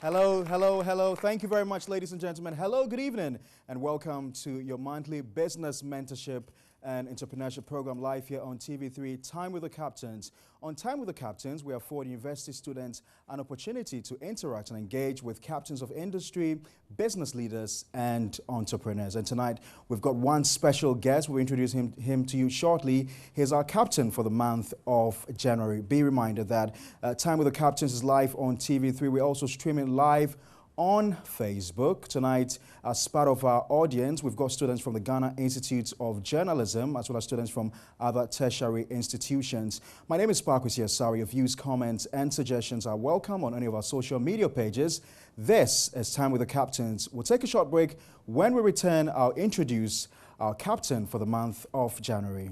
Hello, hello, hello. Thank you very much, ladies and gentlemen. Hello, good evening, and welcome to your monthly business mentorship and entrepreneurship program live here on TV3, Time with the Captains. On Time with the Captains, we afford university students an opportunity to interact and engage with captains of industry, business leaders, and entrepreneurs. And tonight, we've got one special guest. We'll introduce him to you shortly. He's our captain for the month of January. Be reminded that Time with the Captains is live on TV3. We're also streaming live on Facebook. Tonight, as part of our audience, we've got students from the Ghana Institute of Journalism, as well as students from other tertiary institutions. My name is Pakwesi Asari. Your views, comments, and suggestions are welcome on any of our social media pages. This is Time with the Captains. We'll take a short break. When we return, I'll introduce our captain for the month of January.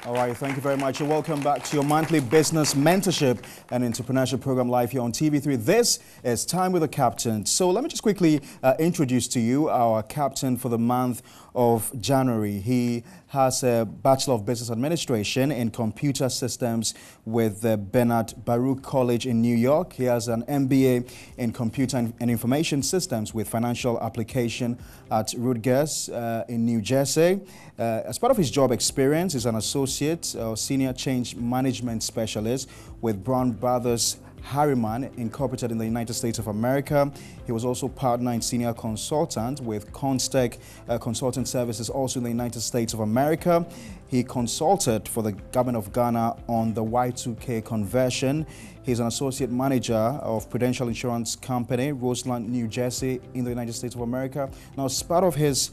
All right, thank you very much. And welcome back to your monthly business mentorship and entrepreneurship program live here on TV3. This is Time with the Captain. So let me just quickly introduce to you our captain for the month of January. He has a Bachelor of Business Administration in Computer Systems with the Bernard Baruch College in New York. He has an MBA in Computer and Information Systems with Financial Application at Rutgers in New Jersey. As part of his job experience, he's an associate or senior change management specialist with Brown Brothers Harriman, incorporated in the United States of America. He was also partner and senior consultant with Constec Consulting Services, also in the United States of America. He consulted for the government of Ghana on the Y2K conversion. He's an associate manager of Prudential Insurance Company, Roseland, New Jersey, in the United States of America. Now, as part of his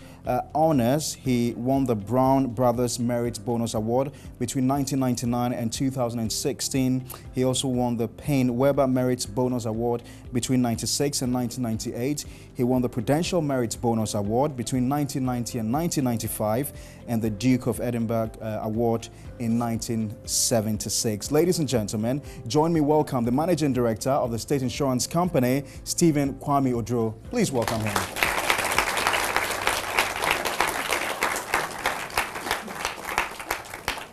honors, he won the Brown Brothers Merit Bonus Award between 1999 and 2016. He also won the Payne Weber Merit Bonus Award between 1996 and 1998. He won the Prudential Merit Bonus Award between 1990 and 1995, and the Duke of Edinburgh Award in 1976. Ladies and gentlemen, join me welcome the Managing Director of the State Insurance Company, Stephen Kwame Odro. Please welcome him.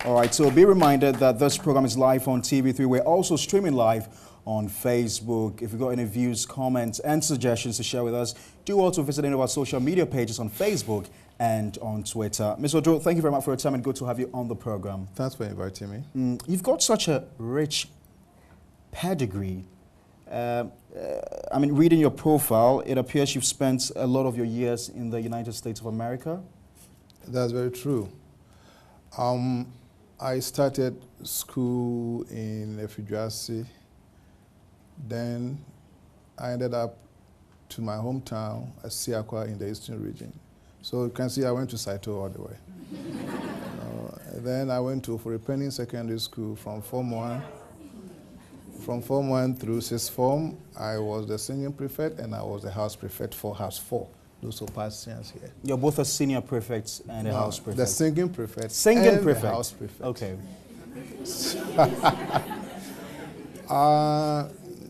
All right, so be reminded that this program is live on TV3. We're also streaming live on Facebook. If you've got any views, comments, and suggestions to share with us, do also visit any of our social media pages on Facebook and on Twitter. Mr. Odro, thank you very much for your time and good to have you on the program. Thanks for inviting me. You've got such a rich pedigree. I mean, reading your profile, it appears you've spent a lot of your years in the United States of America. That's very true. I started school in Jersey. Then I ended up to my hometown at Siakwa in the Eastern region. So you can see I went to Saito all the way. Then I went to Foripenning Secondary School from Form 1. From Form 1 through 6th Form, I was the singing prefect and I was the house prefect for House 4. Those who passed seniors here. You're both a senior prefect and a house prefect. The singing prefect. Singing prefect. The house prefect. Okay.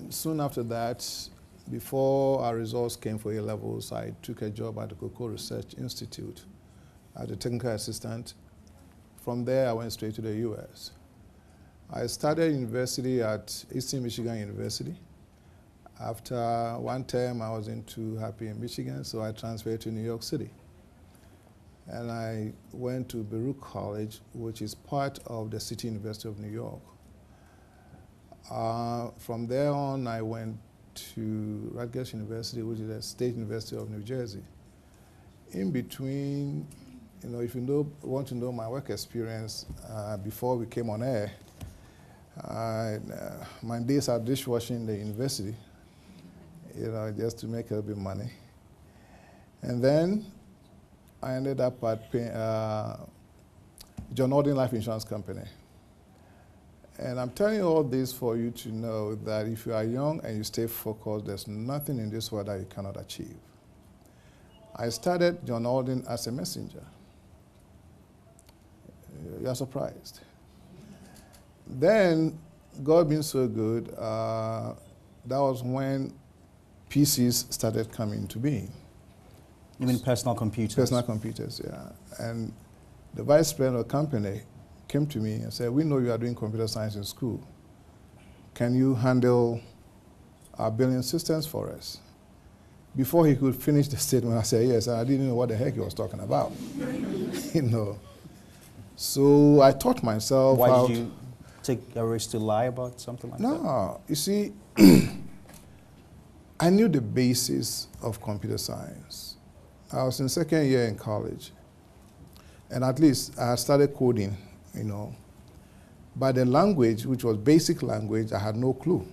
Soon after that, before our results came for A-levels, I took a job at the Cocoa Research Institute as a technical assistant. From there, I went straight to the U.S. I started university at Eastern Michigan University. After one term, I wasn't too happy in Michigan, so I transferred to New York City. And I went to Baruch College, which is part of the City University of New York. From there on, I went to Rutgers University, which is the State University of New Jersey. In between, if you want to know my work experience, before we came on air, my days are dishwashing in the university, just to make a little bit of money. And then I ended up at John Alden Life Insurance Company. And I'm telling you all this for you to know that if you are young and you stay focused, there's nothing in this world that you cannot achieve. I started John Alden as a messenger. You're surprised. Then, God being so good, that was when PCs started coming to being. You mean personal computers? Personal computers, yeah. And the vice president of the company came to me and said, we know you are doing computer science in school. Can you handle our billing systems for us? Before he could finish the statement, I said yes, and I didn't know what the heck he was talking about. You know. So I taught myself how. Why did you take a risk to lie about something like that? No, you see, I knew the basis of computer science. I was in second year in college, and at least I had started coding, you know. But the language, which was basic language, I had no clue.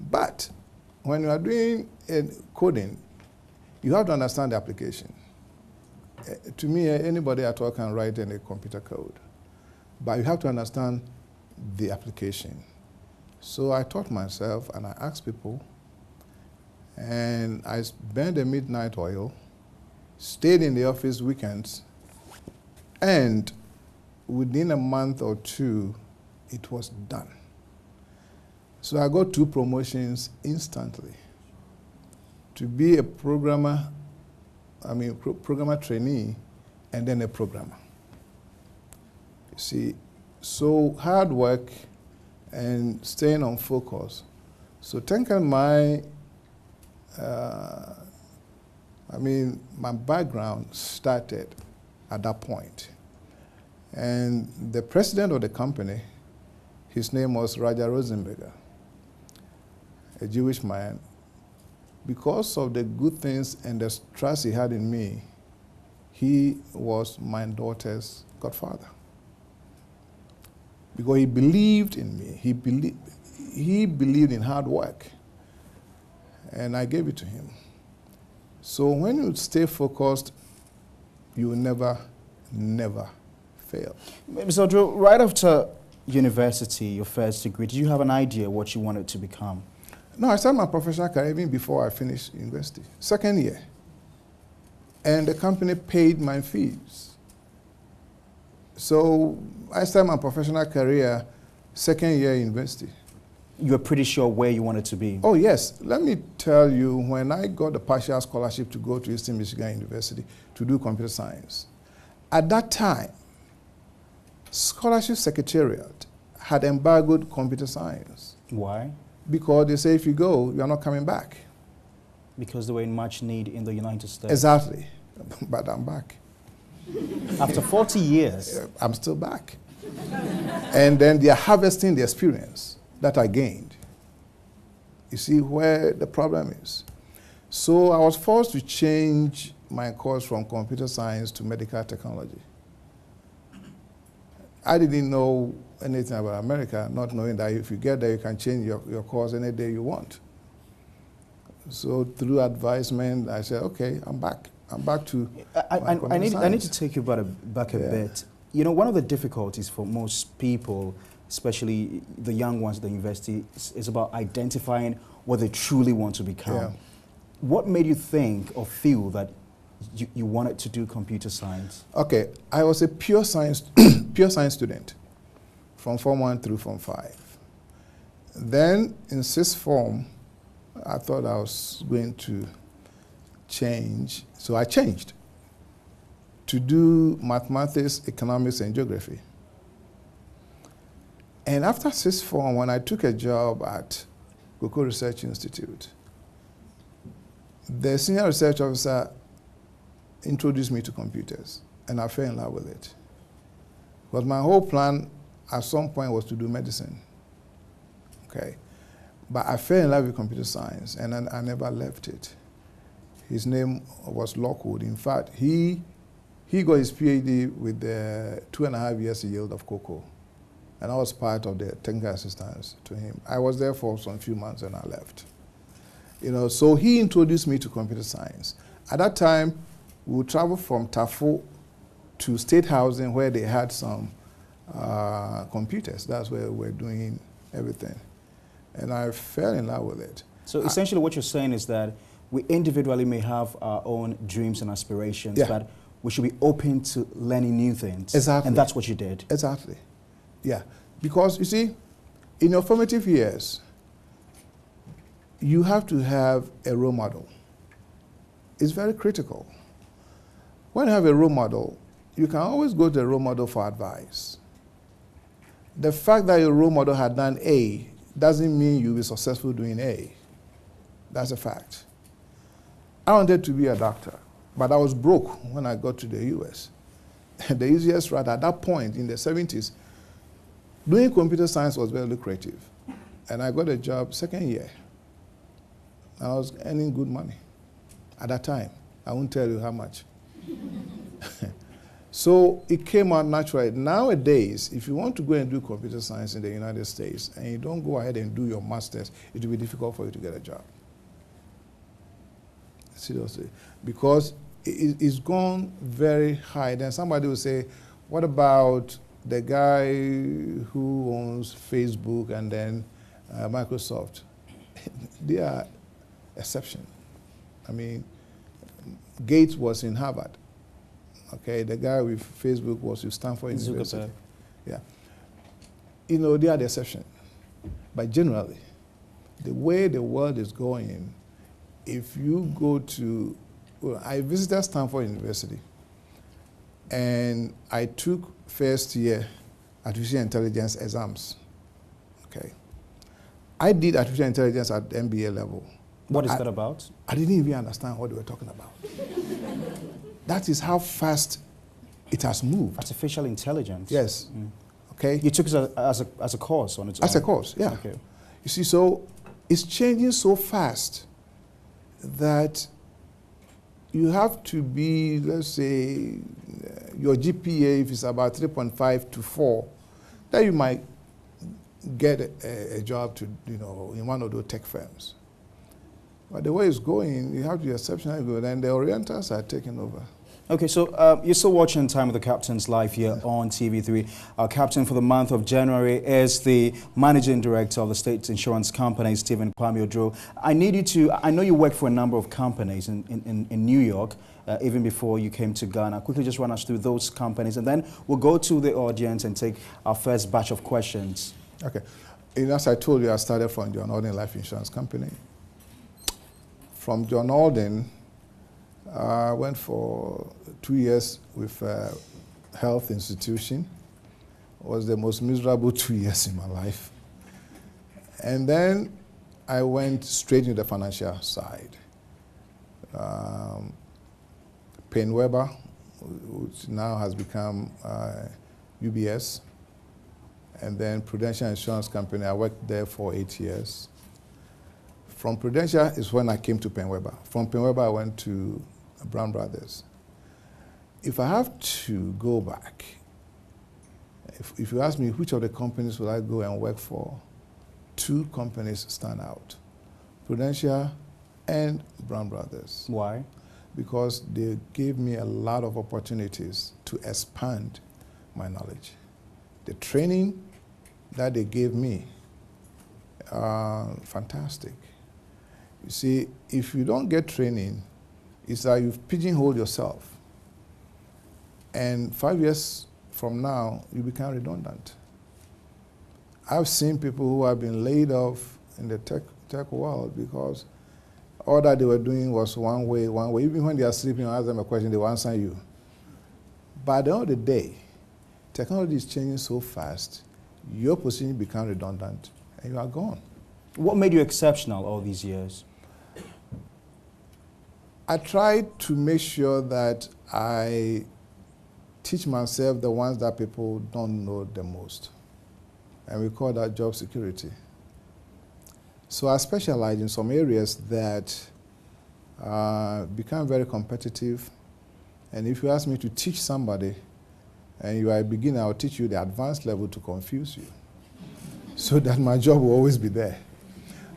But when you are doing coding, you have to understand the application. To me, anybody at all can write any computer code. But you have to understand the application. So I taught myself, and I asked people, and I burned the midnight oil, stayed in the office weekends, and within a month or two, it was done. So I got 2 promotions instantly. To be a programmer, programmer trainee, and then a programmer. You see, so hard work and staying on focus. So thinking my background started at that point. And the president of the company, his name was Raja Rosenberger, a Jewish man. Because of the good things and the trust he had in me, he was my daughter's godfather. Because he believed in me. He believed in hard work. And I gave it to him. So when you stay focused, you will never fail. Mr. Ojo, right after university, your first degree, did you have an idea what you wanted to become? No, I started my professional career even before I finished university, second year. And the company paid my fees. So I started my professional career second year university. You were pretty sure where you wanted to be? Oh, yes. Let me tell you, when I got the partial scholarship to go to Eastern Michigan University to do computer science, at that time, Scholarship Secretariat had embargoed computer science. Why? Because they say if you go, you are not coming back. Because they were in much need in the United States. Exactly. But I'm back. After 40 years? I'm still back. And then they are harvesting the experience that I gained. You see where the problem is. So I was forced to change my course from computer science to medical technology. I didn't know anything about America, not knowing that if you get there, you can change your course any day you want. So through advisement, I said, okay, I'm back. I'm back to I need to take you back a bit. You know, one of the difficulties for most people, especially the young ones at the university, is about identifying what they truly want to become. Yeah. What made you think or feel that you wanted to do computer science? Okay, I was a pure science student from Form 1 through Form 5. Then in sixth form, I thought I was going to change, so I changed to do mathematics, economics, and geography. And after sixth form, when I took a job at Cocoa Research Institute, the senior research officer introduced me to computers, and I fell in love with it. Because my whole plan at some point was to do medicine. Okay. But I fell in love with computer science, and I never left it. His name was Lockwood. In fact, he got his PhD with the 2.5 years yield of cocoa. And I was part of the technical assistance to him. I was there for some few months and I left. You know, so he introduced me to computer science. At that time, we would travel from Tafo to State Housing where they had some computers. That's where we were doing everything. And I fell in love with it. So essentially what you're saying is that we individually may have our own dreams and aspirations, but we should be open to learning new things. Exactly. And that's what you did. Exactly. Yeah. Because, you see, in your formative years, you have to have a role model. is very critical. When you have a role model, you can always go to a role model for advice. The fact that your role model had done A doesn't mean you'll be successful doing A. That's a fact. I wanted to be a doctor, but I was broke when I got to the US. The easiest route at that point in the 70s, doing computer science was very lucrative. And I got a job second year. I was earning good money at that time. I won't tell you how much. So it came out naturally. Nowadays, if you want to go and do computer science in the United States and you don't go ahead and do your master's, it will be difficult for you to get a job. Seriously. Because it's gone very high. Then somebody will say, what about the guy who owns Facebook and then Microsoft? They are exception. I mean, Gates was in Harvard. Okay, the guy with Facebook was with Stanford University. Yeah. You know, they are the exception. But generally, the way the world is going, if you go to, well, I visited Stanford University, and I took first year artificial intelligence exams. Okay. I did artificial intelligence at the MBA level. What is that about? I didn't even understand what they were talking about. That is how fast it has moved. Artificial intelligence? Yes. Okay. You took it as a course on its own? As a course, yeah. Okay. You see, so it's changing so fast that you have to be, let's say, your GPA, if it's about 3.5 to 4, then you might get a job to, you know, in one of those tech firms. But the way it's going, you have to be exceptionally good, and the Orientals are taking over. Okay, so you're still watching Time with the Captain's live here on TV3. Our captain for the month of January is the Managing Director of the State Insurance Company, Stephen Kwame Odro. I need you to, I know you work for a number of companies in New York, even before you came to Ghana. Quickly just run us through those companies, and then we'll go to the audience and take our first batch of questions. Okay. As I told you, I started from John Alden Life Insurance Company. From John Alden, I went for 2 years with a health institution. It was the most miserable 2 years in my life. And then I went straight into the financial side. Payne Weber, which now has become UBS, and then Prudential Insurance Company. I worked there for 8 years. From Prudential is when I came to Payne Weber. From Payne Weber, I went to Brown Brothers. If I have to go back, if you ask me which of the companies will I go and work for, 2 companies stand out, Prudential and Brown Brothers. Why? Because they gave me a lot of opportunities to expand my knowledge. The training that they gave me, fantastic. You see, if you don't get training, it's like you've pigeonholed yourself. And 5 years from now, you become redundant. I've seen people who have been laid off in the tech world because all that they were doing was one way. Even when they are sleeping, you ask them a question, they will answer you. But at the end of the day, technology is changing so fast, your position becomes redundant, and you are gone. What made you exceptional all these years? I tried to make sure that I teach myself the ones that people don't know the most. And we call that job security. So I specialize in some areas that become very competitive. And if you ask me to teach somebody, and you are a beginner, I'll teach you the advanced level to confuse you, so that my job will always be there.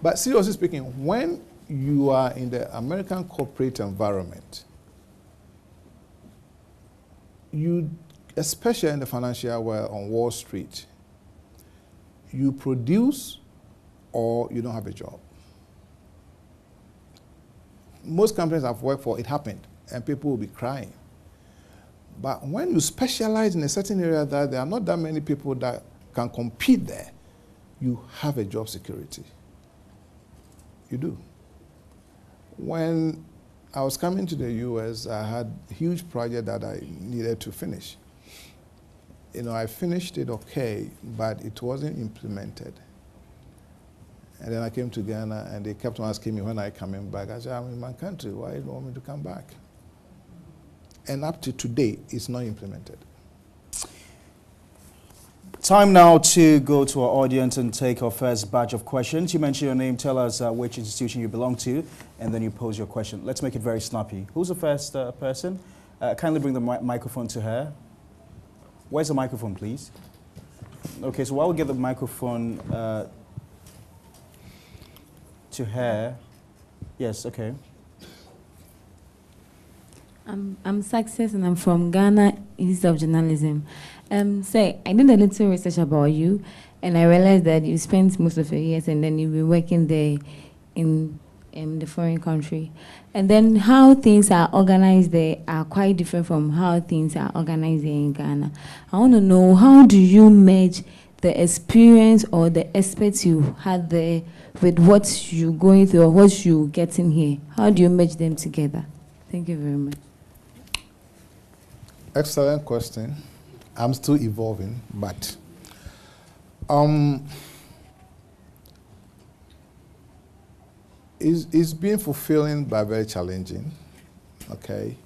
But seriously speaking, when you are in the American corporate environment, you, especially in the financial world on Wall Street, you produce or you don't have a job. Most companies I've worked for, it happened, and people will be crying. But when you specialize in a certain area that there are not that many people that can compete there, you have a job security. You do. When I was coming to the US, I had a huge project that I needed to finish. You know, I finished it okay, but it wasn't implemented. And then I came to Ghana, and they kept on asking me when I coming back. I said, I'm in my country. Why do you want me to come back? And up to today, it's not implemented. Time now to go to our audience and take our first batch of questions. You mention your name, tell us which institution you belong to, and then you pose your question. Let's make it very snappy. Who's the first person? Kindly bring the microphone to her. Where's the microphone, please? Okay, so while we get the microphone to her. Yes, okay. I'm Success, and I'm from Ghana Institute of Journalism. Say, I did a little research about you, and I realized that you spent most of your years, and then you've been working there in the foreign country. And then how things are organized there are quite different from how things are organized there in Ghana. I want to know, how do you merge the experience or the experts you had there with what you're going through or what you're getting here? How do you merge them together? Thank you very much. Excellent question. I'm still evolving, but it's been fulfilling but very challenging, okay?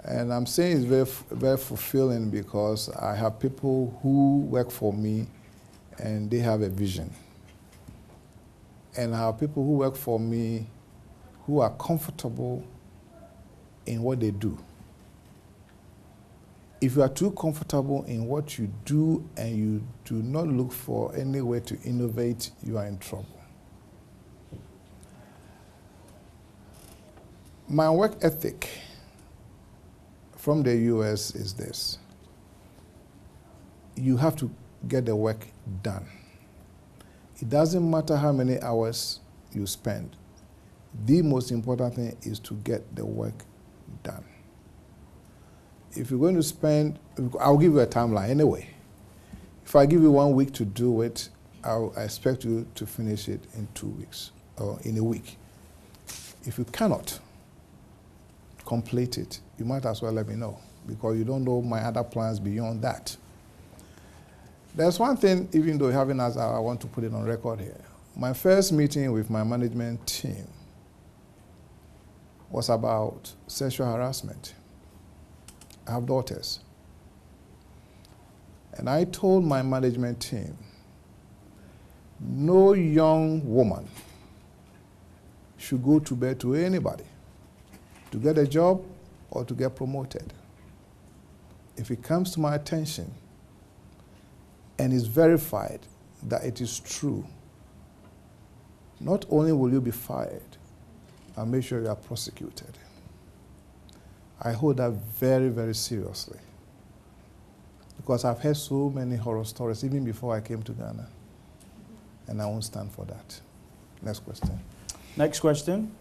And I'm saying it's very fulfilling because I have people who work for me and they have a vision. And I have people who work for me who are comfortable in what they do. If you are too comfortable in what you do and you do not look for any way to innovate, you are in trouble. My work ethic from the US is this. You have to get the work done. It doesn't matter how many hours you spend. The most important thing is to get the work done. If you're going to spend, I'll give you a timeline anyway. If I give you 1 week to do it, I expect you to finish it in 2 weeks or in a week. If you cannot complete it, you might as well let me know, because you don't know my other plans beyond that. There's one thing, even though you haven't asked, I want to put it on record here. My first meeting with my management team was about sexual harassment. I have daughters. And I told my management team, no young woman should go to bed to anybody to get a job or to get promoted. If it comes to my attention and is verified that it is true, not only will you be fired, I'll make sure you are prosecuted. I hold that very, very seriously, because I've heard so many horror stories even before I came to Ghana, and I won't stand for that. Next question. Next question.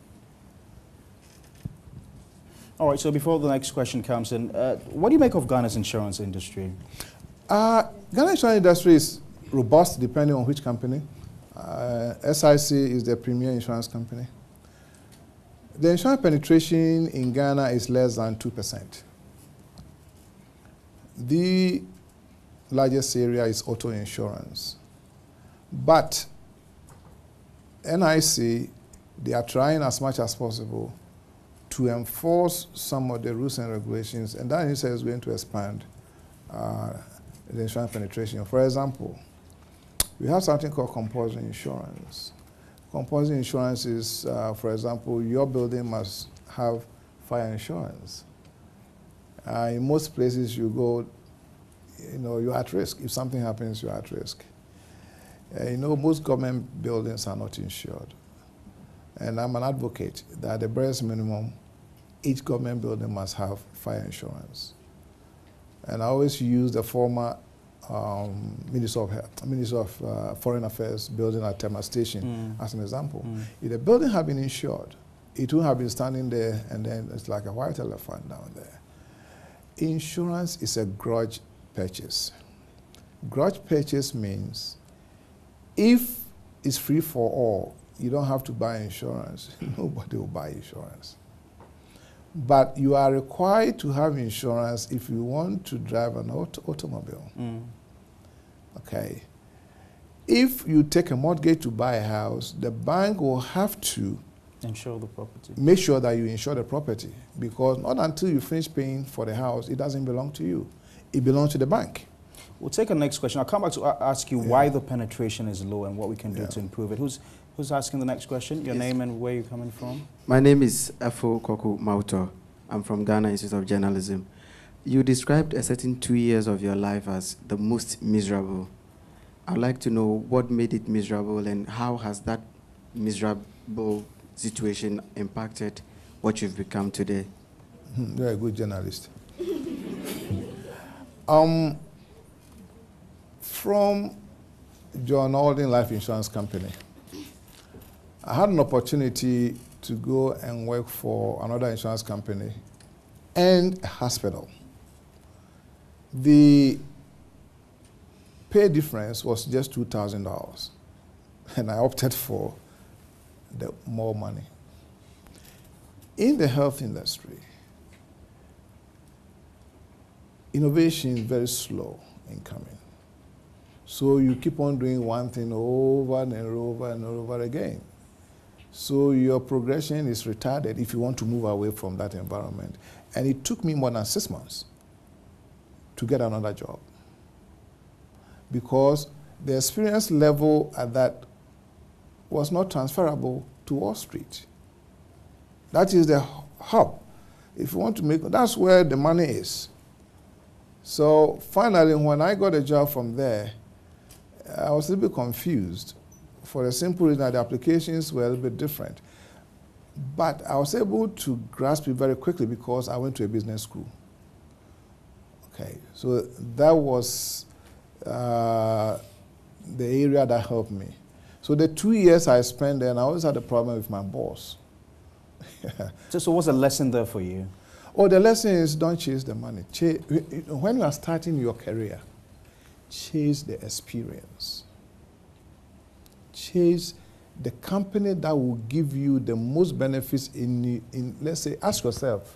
All right, so before the next question comes in, what do you make of Ghana's insurance industry? Ghana's insurance industry is robust depending on which company. SIC is the premier insurance company. The insurance penetration in Ghana is less than 2%. The largest area is auto insurance. But NIC, they are trying as much as possible to enforce some of the rules and regulations, and that is going to expand the insurance penetration. For example, we have something called compulsory insurance. Compulsory insurance is, for example, your building must have fire insurance. In most places you go, you're at risk. If something happens, you're at risk. Most government buildings are not insured. And I'm an advocate that the barest minimum, each government building must have fire insurance. And I always use the former Minister of Foreign Affairs building at Tema Station as an example. If the building had been insured, it would have been standing there and then it's like a white elephant down there. Insurance is a grudge purchase. Grudge purchase means if it's free for all, you don't have to buy insurance. Nobody will buy insurance. But you are required to have insurance if you want to drive an automobile. Okay. If you take a mortgage to buy a house, the bank will have to insure the property. Make sure that you insure the property, because not until you finish paying for the house, it doesn't belong to you. It belongs to the bank. We'll take a next question. I'll come back to ask you why the penetration is low and what we can do to improve it. Who's asking the next question? Your name and where you're coming from? My name is Efo Koku Mauto. I'm from Ghana Institute of Journalism. You described a certain 2 years of your life as the most miserable. I'd like to know what made it miserable and how has that miserable situation impacted what you've become today? You're a good journalist. From John Alden Life Insurance Company, I had an opportunity to go and work for another insurance company and a hospital. The pay difference was just $2,000, and I opted for the more money. In the health industry, innovation is very slow in coming. So you keep on doing one thing over and over and over again. So your progression is retarded if you want to move away from that environment. And it took me more than 6 months to get another job, because the experience level at that was not transferable to Wall Street. That is the hub. If you want to make, that's where the money is. So finally, when I got a job from there, I was a little bit confused for the simple reason that the applications were a little bit different. But I was able to grasp it very quickly because I went to a business school. Okay, so that was the area that helped me. So the 2 years I spent there, and I always had a problem with my boss. So what's the lesson there for you? Oh, the lesson is don't chase the money. When you are starting your career, chase the experience. Chase the company that will give you the most benefits in, let's say, ask yourself,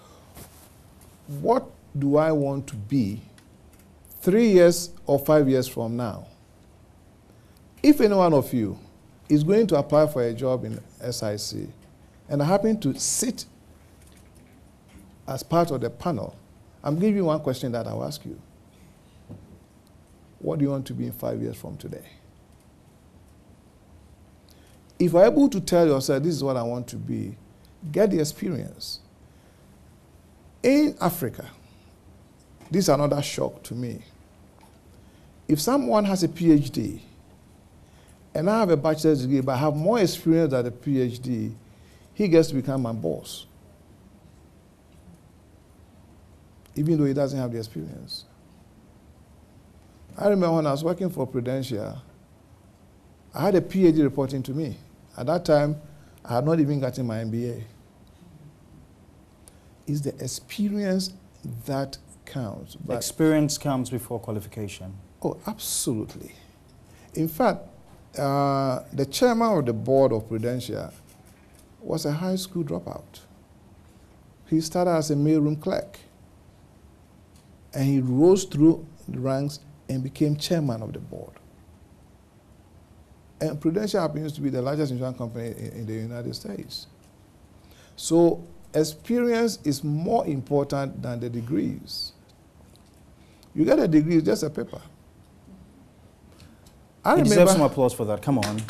what do I want to be 3 years or 5 years from now? If any one of you is going to apply for a job in SIC, and I happen to sit as part of the panel, I'm giving you one question that I'll ask you. What do you want to be in 5 years from today? If you're able to tell yourself, this is what I want to be, get the experience. In Africa, this is another shock to me. If someone has a PhD, and I have a bachelor's degree, but I have more experience than a PhD, he gets to become my boss, even though he doesn't have the experience. I remember when I was working for Prudential, I had a PhD reporting to me. At that time, I had not even gotten my MBA. It's the experience that counts. But experience comes before qualification. Oh, absolutely. In fact, the chairman of the board of Prudential was a high school dropout. He started as a mailroom clerk, and he rose through the ranks and became chairman of the board. And Prudential happens to be the largest insurance company in the United States. So experience is more important than the degrees. You get a degree, it's just a paper. You deserve some applause for that. Come on.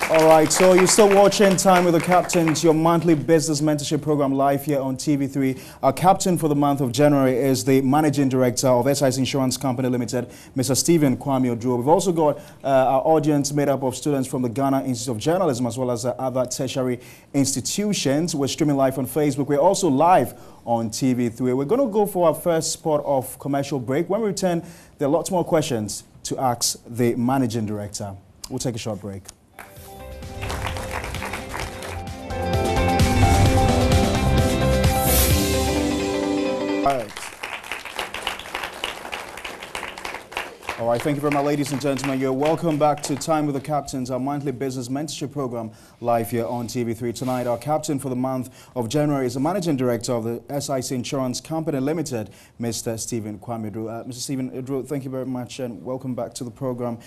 All right, so you're still watching Time with the Captains, your monthly business mentorship program live here on TV3. Our captain for the month of January is the Managing Director of SIC Insurance Company Limited, Mr. Stephen Kwame Oduro. We've also got our audience made up of students from the Ghana Institute of Journalism as well as other tertiary institutions. We're streaming live on Facebook. We're also live on TV3. We're going to go for our first spot of commercial break. When we return, there are lots more questions to ask the Managing Director. We'll take a short break. All right. All right, thank you very much, ladies and gentlemen. You're welcome back to Time with the Captains, our monthly business mentorship program live here on TV3. Tonight, our captain for the month of January is the Managing Director of the SIC Insurance Company Limited, Mr. Stephen Kwame Drew. Mr. Stephen Drew, thank you very much and welcome back to the program.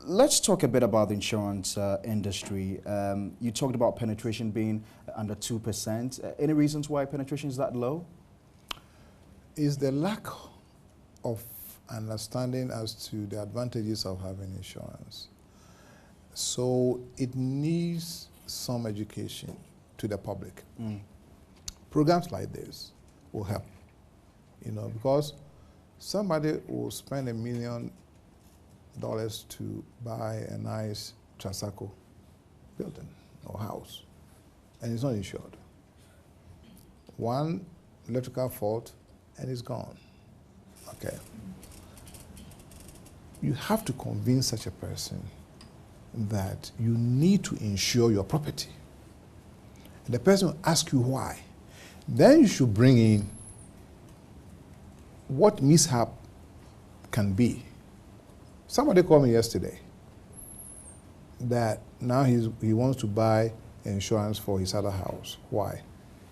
Let's talk a bit about the insurance industry. You talked about penetration being under 2%. Any reasons why penetration is that low? Is the lack of understanding as to the advantages of having insurance. So it needs some education to the public. Programs like this will help, because somebody will spend $1 million to buy a nice Trasaco building or house, and it's not insured. One electrical fault, and it's gone. Okay. You have to convince such a person that you need to insure your property. And the person will ask you why. Then you should bring in what mishap can be. Somebody called me yesterday that now he wants to buy insurance for his other house. Why?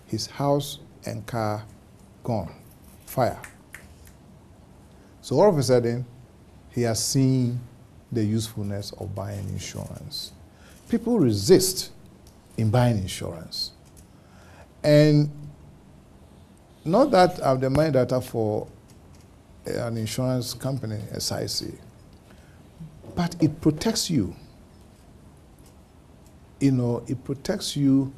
His house and car gone, fire. So all of a sudden, he has seen the usefulness of buying insurance. People resist in buying insurance. And not that I'm the main data for an insurance company, SIC, but it protects you. It protects you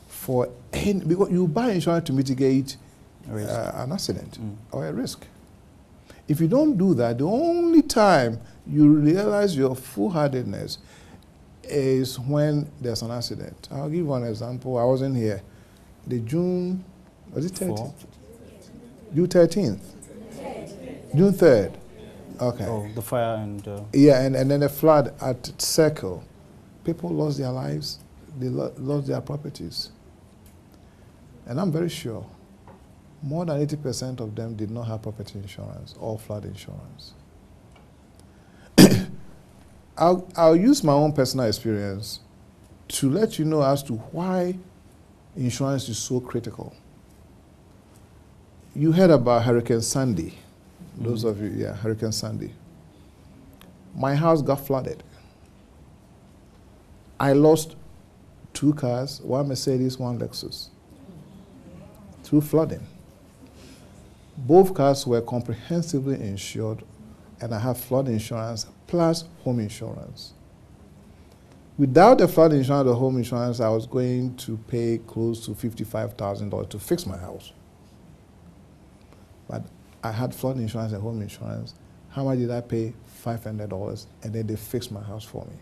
for because you buy insurance to mitigate an accident or a risk. If you don't do that, the only time you realize your foolhardiness is when there's an accident. I'll give one example. I wasn't here. The June, was it 13th? June 13th? June 3rd. Okay. Oh, the fire and... Yeah, and then the flood at Circle. People lost their lives. They lost their properties. And I'm very sure more than 80% of them did not have property insurance or flood insurance. I'll use my own personal experience to let you know as to why insurance is so critical. You heard about Hurricane Sandy. Those of you, yeah, Hurricane Sandy. My house got flooded. I lost 2 cars, one Mercedes, one Lexus, through flooding. Both cars were comprehensively insured, and I have flood insurance plus home insurance. Without the flood insurance or home insurance, I was going to pay close to $55,000 to fix my house. But I had flood insurance and home insurance. How much did I pay? $500, and then they fixed my house for me.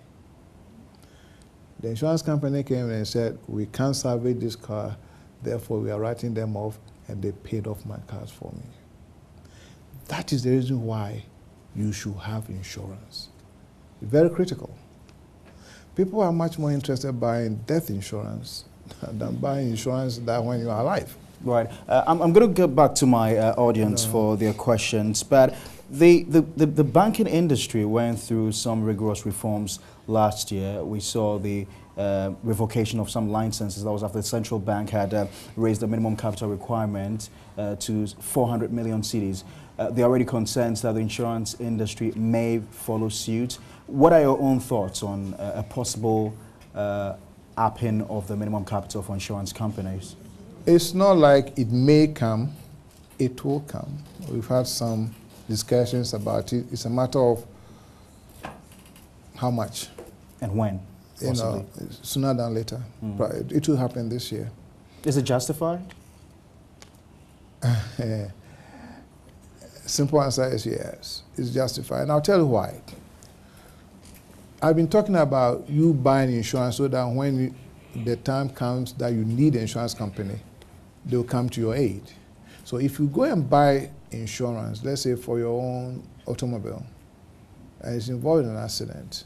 The insurance company came and said, we can't salvage this car, therefore we are writing them off, and they paid off my cars for me. That is the reason why you should have insurance. Very critical. People are much more interested in buying death insurance than buying insurance that when you are alive. Right. I'm going to get back to my audience for their questions, but the banking industry went through some rigorous reforms last year. We saw the revocation of some licenses. That was after the central bank had raised the minimum capital requirement to 400 million cedis. There are already concerns that the insurance industry may follow suit. What are your own thoughts on a possible upping of the minimum capital for insurance companies? It's not like it may come, it will come. We've had some discussions about it. It's a matter of how much. And when, possibly? Sooner than later. It will happen this year. Is it justified? Simple answer is yes, it's justified. And I'll tell you why. I've been talking about you buying insurance so that when the time comes that you need an insurance company, they'll come to your aid. So if you go and buy insurance, let's say for your own automobile, and it's involved in an accident,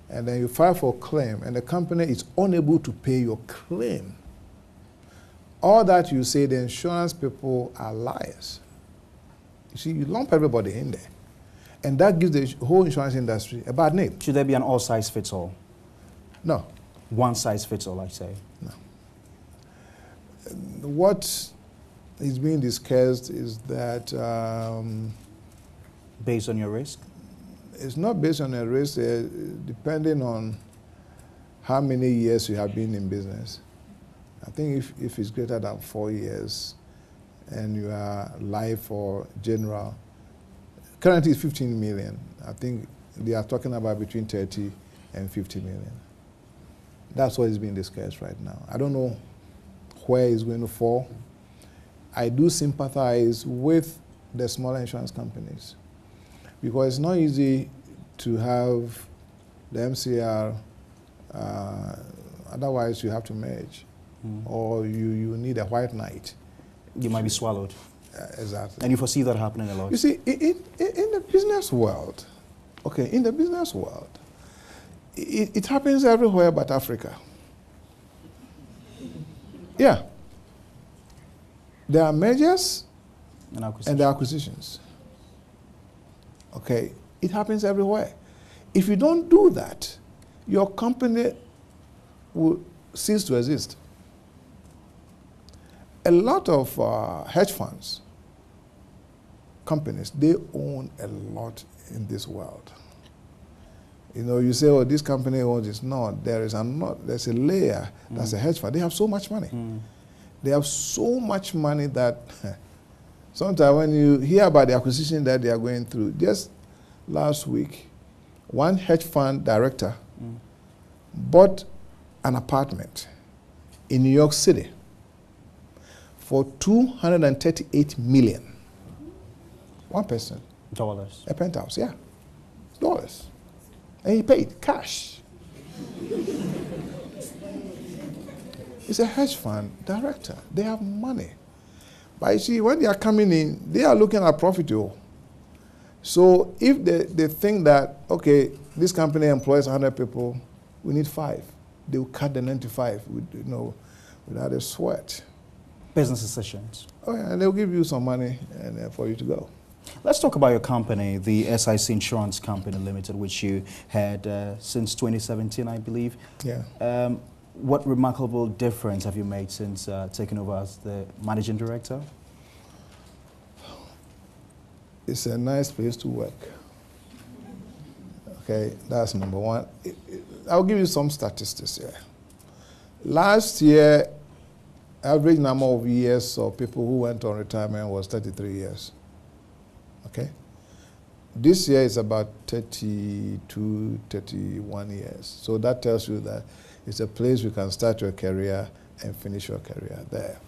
and then you file for a claim, and the company is unable to pay your claim, all that you say, the insurance people are liars. You see, you lump everybody in there. And that gives the whole insurance industry a bad name. Should there be an all size fits all? No. One size fits all, I say. No. What is being discussed is that Based on your risk? it's not based on a risk, depending on how many years you have been in business. I think if it's greater than 4 years and you are life or general, currently it's 15 million. I think they are talking about between 30 and 50 million. That's what is being discussed right now. I don't know where it's going to fall. I do sympathize with the smaller insurance companies because it's not easy to have the MCR, otherwise you have to merge, or you need a white knight. You might be swallowed. Exactly. And you foresee that happening a lot? You see, in the business world, okay, in the business world, it happens everywhere but Africa. Yeah. There are mergers and there are acquisitions. Okay, it happens everywhere. If you don't do that, your company will cease to exist. A lot of hedge funds, companies, they own a lot in this world. You know, you say, oh, this company owns this. No, there's a layer that's a hedge fund. They have so much money. They have so much money that sometimes when you hear about the acquisition that they are going through, just last week, one hedge fund director bought an apartment in New York City for $238 million. One person. Dollars. A penthouse, yeah. Dollars. And he paid cash. He's a hedge fund director. They have money. But you see, when they are coming in, they are looking at profit. So if they think that, okay, this company employs 100 people, we need 5. They will cut the 95 without a sweat. Business decisions. Oh, yeah, and they'll give you some money for you to go. Let's talk about your company, the SIC Insurance Company Limited, which you had since 2017, I believe. Yeah. What remarkable difference have you made since taking over as the managing director? It's a nice place to work. Okay, that's number one. I'll give you some statistics here. Last year, average number of years of people who went on retirement was 33 years. Okay? This year is about 32, 31 years. So that tells you that it's a place you can start your career and finish your career there.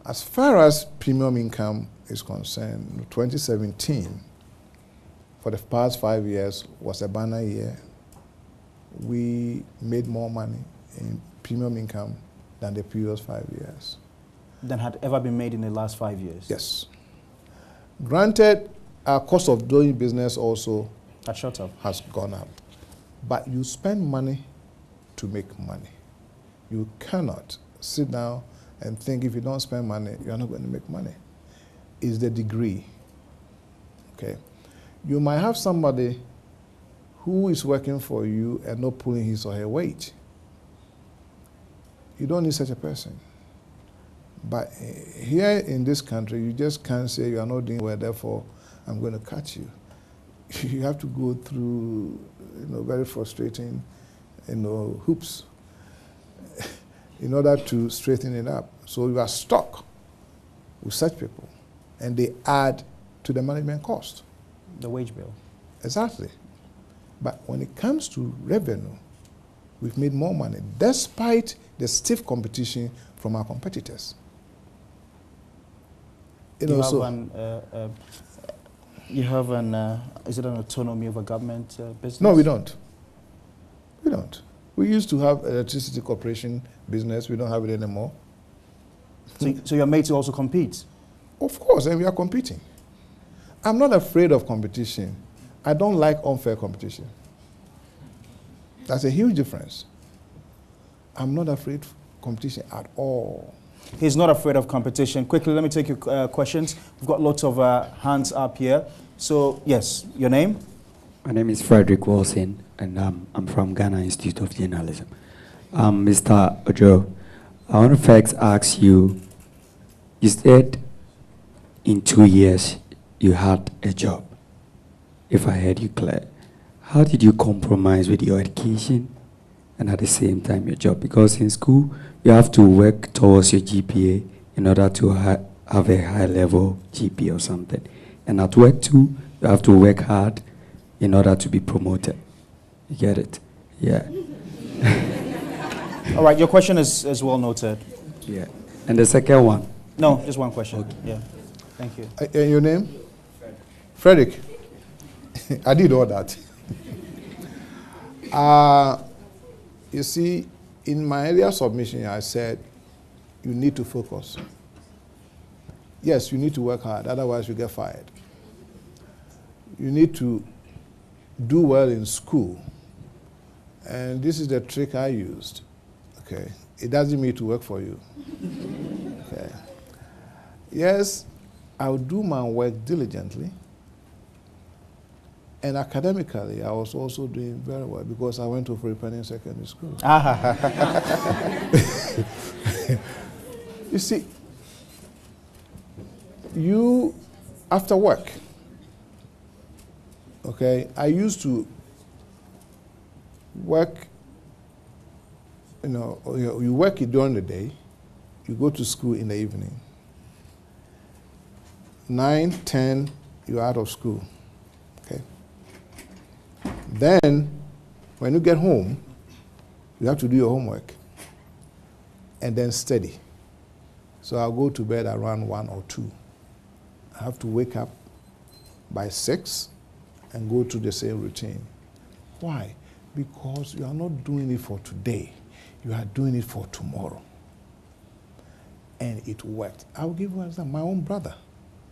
As far as premium income is concerned, 2017, for the past 5 years, was a banner year. We made more money in premium income than the previous 5 years. Than had ever been made in the last 5 years? Yes. Granted, our cost of doing business also has gone up. But you spend money to make money. You cannot sit down and think if you don't spend money, you're not going to make money. It's the degree. Okay? You might have somebody who is working for you and not pulling his or her weight. You don't need such a person. But here in this country, you just can't say you are not doing well, therefore I'm going to cut you. You have to go through, very frustrating, hoops in order to straighten it up. So you are stuck with such people, and they add to the management cost. The wage bill. Exactly. But when it comes to revenue, we've made more money, despite the stiff competition from our competitors. You have an, is it an autonomy of a government business? No, we don't. We don't. We used to have electricity corporation business. We don't have it anymore. So you're made to also compete? Of course, and we are competing. I'm not afraid of competition. I don't like unfair competition. That's a huge difference. I'm not afraid of competition at all. He's not afraid of competition. Quickly, let me take your questions. We've got lots of hands up here. So, yes, your name? My name is Frederick Wilson, and I'm from Ghana Institute of Journalism. Mr. Ojo, I want to first ask you, you said in 2 years you had a job, if I heard you clear. How did you compromise with your education and at the same time your job? Because in school, you have to work towards your GPA in order to have a high-level GPA or something. And at work too, you have to work hard in order to be promoted. You get it? Yeah. All right, your question is well noted. Yeah. And the second one? No, just one question. Okay. Yeah. Thank you. Your name? Frederick. I did all that. You see, in my earlier submission, I said you need to focus. Yes, you need to work hard, otherwise you get fired. You need to do well in school. And this is the trick I used. Okay. It doesn't mean to work for you. Okay. Yes, I'll do my work diligently. And academically, I was also doing very well because I went to Free Penny Secondary School. You see, after work, okay, I used to work, you work it during the day, you go to school in the evening. 9, 10, you're out of school. Okay. Then, when you get home, you have to do your homework and then study. So I'll go to bed around 1 or 2. I have to wake up by 6 and go through the same routine. Why? Because you are not doing it for today. You are doing it for tomorrow. And it worked. I'll give you an example. My own brother.